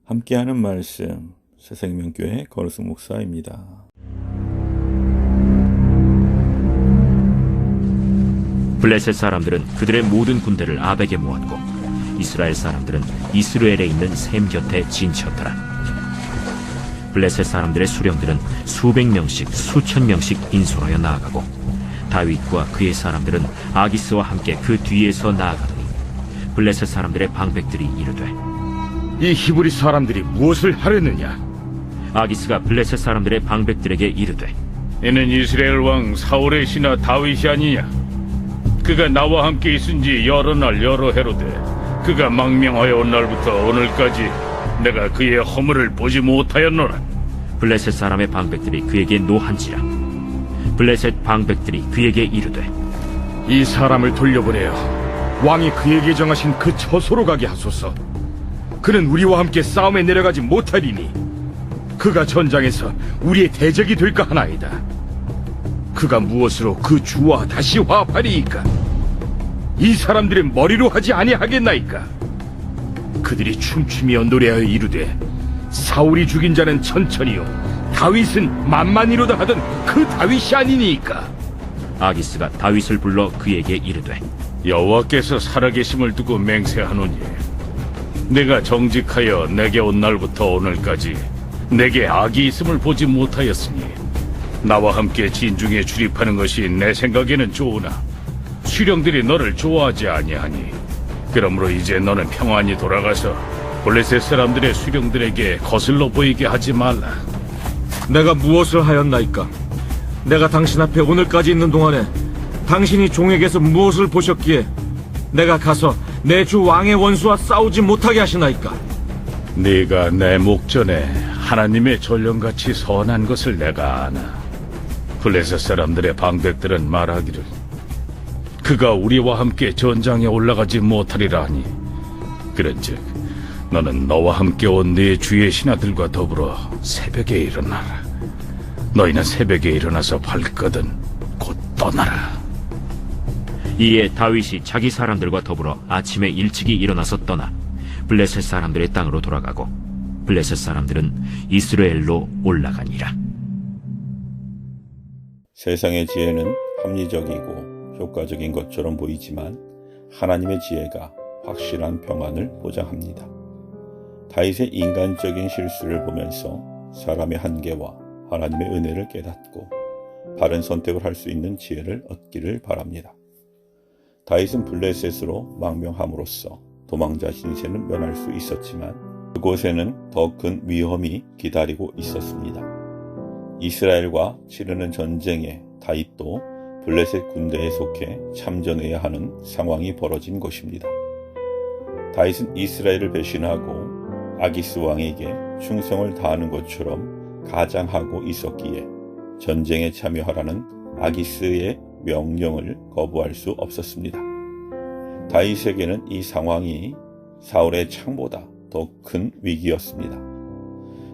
함께하는 말씀 새생명교회 거루승 목사입니다. 블레셋 사람들은 그들의 모든 군대를 아벡에 모았고 이스라엘 사람들은 이스라엘에 있는 셈 곁에 진쳤더라. 블레셋 사람들의 수령들은 수백 명씩 수천 명씩 인솔하여 나아가고 다윗과 그의 사람들은 아기스와 함께 그 뒤에서 나아가더니 블레셋 사람들의 방백들이 이르되 이 히브리 사람들이 무엇을 하려느냐? 아기스가 블레셋 사람들의 방백들에게 이르되 이는 이스라엘 왕 사울의 신하 다윗이 아니냐? 그가 나와 함께 있은 지 여러 날 여러 해로되 그가 망명하여 온 날부터 오늘까지 내가 그의 허물을 보지 못하였노라. 블레셋 사람의 방백들이 그에게 노한지라. 블레셋 방백들이 그에게 이르되 이 사람을 돌려보내어 왕이 그에게 정하신 그 처소로 가게 하소서. 그는 우리와 함께 싸움에 내려가지 못하리니 그가 전장에서 우리의 대적이 될까 하나이다. 그가 무엇으로 그 주와 다시 화합하리이까? 이 사람들의 머리로 하지 아니하겠나이까? 그들이 춤추며 노래하여 이르되 사울이 죽인 자는 천천히요 다윗은 만만이로다 하던 그 다윗이 아니니까. 아기스가 다윗을 불러 그에게 이르되 여호와께서 살아계심을 두고 맹세하노니 내가 정직하여 내게 온 날부터 오늘까지 내게 악이 있음을 보지 못하였으니 나와 함께 진중에 출입하는 것이 내 생각에는 좋으나 수령들이 너를 좋아하지 아니하니 그러므로 이제 너는 평안히 돌아가서 블레셋 사람들의 수령들에게 거슬러 보이게 하지 말라. 내가 무엇을 하였나이까? 내가 당신 앞에 오늘까지 있는 동안에 당신이 종에게서 무엇을 보셨기에 내가 가서 내 주 왕의 원수와 싸우지 못하게 하시나이까? 네가 내 목전에 하나님의 전령같이 선한 것을 내가 아나. 블레셋 사람들의 방백들은 말하기를 그가 우리와 함께 전장에 올라가지 못하리라 하니 그런즉 너는 너와 함께 온 네 주의 신하들과 더불어 새벽에 일어나라. 너희는 새벽에 일어나서 발거든 곧 떠나라. 이에 다윗이 자기 사람들과 더불어 아침에 일찍이 일어나서 떠나 블레셋 사람들의 땅으로 돌아가고 블레셋 사람들은 이스라엘로 올라가니라. 세상의 지혜는 합리적이고 효과적인 것처럼 보이지만 하나님의 지혜가 확실한 평안을 보장합니다. 다윗의 인간적인 실수를 보면서 사람의 한계와 하나님의 은혜를 깨닫고 바른 선택을 할 수 있는 지혜를 얻기를 바랍니다. 다윗은 블레셋으로 망명함으로써 도망자 신세는 면할 수 있었지만 그곳에는 더 큰 위험이 기다리고 있었습니다. 이스라엘과 치르는 전쟁에 다윗도 블레셋 군대에 속해 참전해야 하는 상황이 벌어진 것입니다. 다윗은 이스라엘을 배신하고 아기스 왕에게 충성을 다하는 것처럼 가장하고 있었기에 전쟁에 참여하라는 아기스의 명령을 거부할 수 없었습니다. 다윗에게는 이 상황이 사울의 창보다 더 큰 위기였습니다.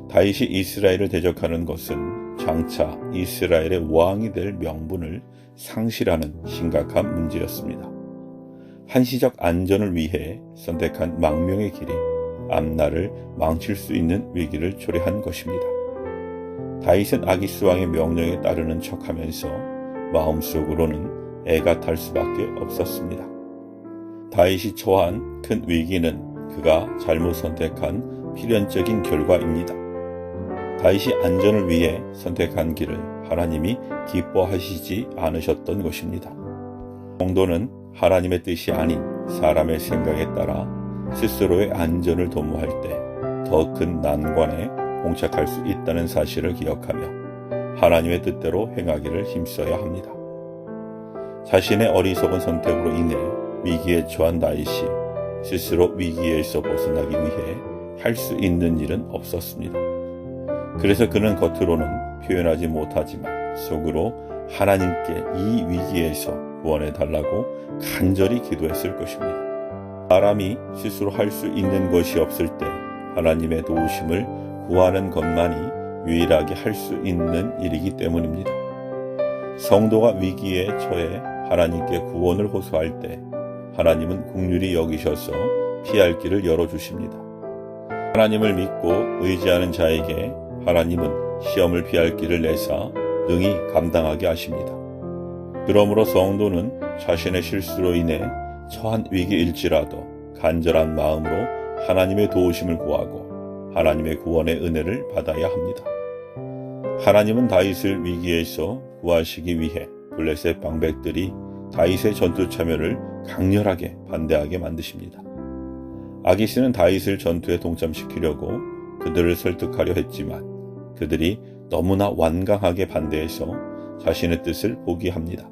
다윗이 이스라엘을 대적하는 것은 장차 이스라엘의 왕이 될 명분을 상실하는 심각한 문제였습니다. 한시적 안전을 위해 선택한 망명의 길이 앞날을 망칠 수 있는 위기를 초래한 것입니다. 다윗은 아기스 왕의 명령에 따르는 척하면서 마음속으로는 애가 탈 수밖에 없었습니다. 다윗이 처한 큰 위기는 그가 잘못 선택한 필연적인 결과입니다. 다윗이 안전을 위해 선택한 길을 하나님이 기뻐하시지 않으셨던 것입니다. 성도는 하나님의 뜻이 아닌 사람의 생각에 따라 스스로의 안전을 도모할 때 더 큰 난관에 봉착할 수 있다는 사실을 기억하며 하나님의 뜻대로 행하기를 힘써야 합니다. 자신의 어리석은 선택으로 인해 위기에 처한 다윗이 스스로 위기에서 벗어나기 위해 할 수 있는 일은 없었습니다. 그래서 그는 겉으로는 표현하지 못하지만 속으로 하나님께 이 위기에서 구원해달라고 간절히 기도했을 것입니다. 사람이 스스로 할 수 있는 것이 없을 때 하나님의 도우심을 구하는 것만이 유일하게 할 수 있는 일이기 때문입니다. 성도가 위기에 처해 하나님께 구원을 호소할 때 하나님은 긍휼히 여기셔서 피할 길을 열어주십니다. 하나님을 믿고 의지하는 자에게 하나님은 시험을 피할 길을 내사 능히 감당하게 하십니다. 그러므로 성도는 자신의 실수로 인해 처한 위기일지라도 간절한 마음으로 하나님의 도우심을 구하고 하나님의 구원의 은혜를 받아야 합니다. 하나님은 다윗을 위기에서 구하시기 위해 블레셋 방백들이 다윗의 전투 참여를 강렬하게 반대하게 만드십니다. 아기스는 다윗을 전투에 동참시키려고 그들을 설득하려 했지만 그들이 너무나 완강하게 반대해서 자신의 뜻을 포기합니다.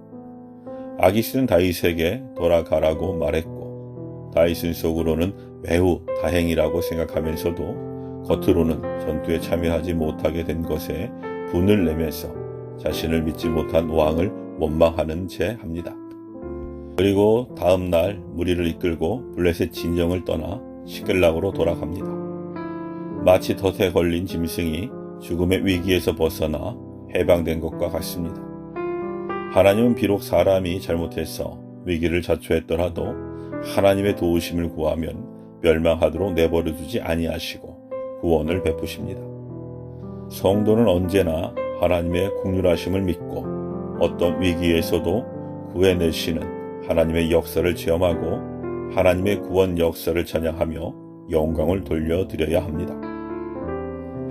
아기스는 다윗에게 돌아가라고 말했고 다윗은 속으로는 매우 다행이라고 생각하면서도 겉으로는 전투에 참여하지 못하게 된 것에 분을 내면서 자신을 믿지 못한 왕을 원망하는 채 합니다. 그리고 다음 날 무리를 이끌고 블레셋 진영을 떠나 시글락으로 돌아갑니다. 마치 덫에 걸린 짐승이 죽음의 위기에서 벗어나 해방된 것과 같습니다. 하나님은 비록 사람이 잘못해서 위기를 자초했더라도 하나님의 도우심을 구하면 멸망하도록 내버려 두지 아니하시고 구원을 베푸십니다. 성도는 언제나 하나님의 긍휼하심을 믿고 어떤 위기에서도 구해내시는 하나님의 역사를 체험하고 하나님의 구원 역사를 찬양하며 영광을 돌려드려야 합니다.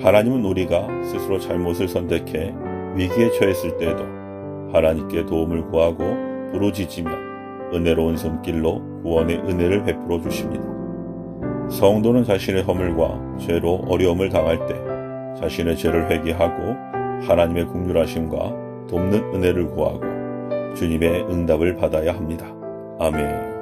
하나님은 우리가 스스로 잘못을 선택해 위기에 처했을 때에도 하나님께 도움을 구하고 부르짖으며 은혜로운 손길로 구원의 은혜를 베풀어 주십니다. 성도는 자신의 허물과 죄로 어려움을 당할 때 자신의 죄를 회개하고 하나님의 긍휼하심과 돕는 은혜를 구하고 주님의 응답을 받아야 합니다. 아멘.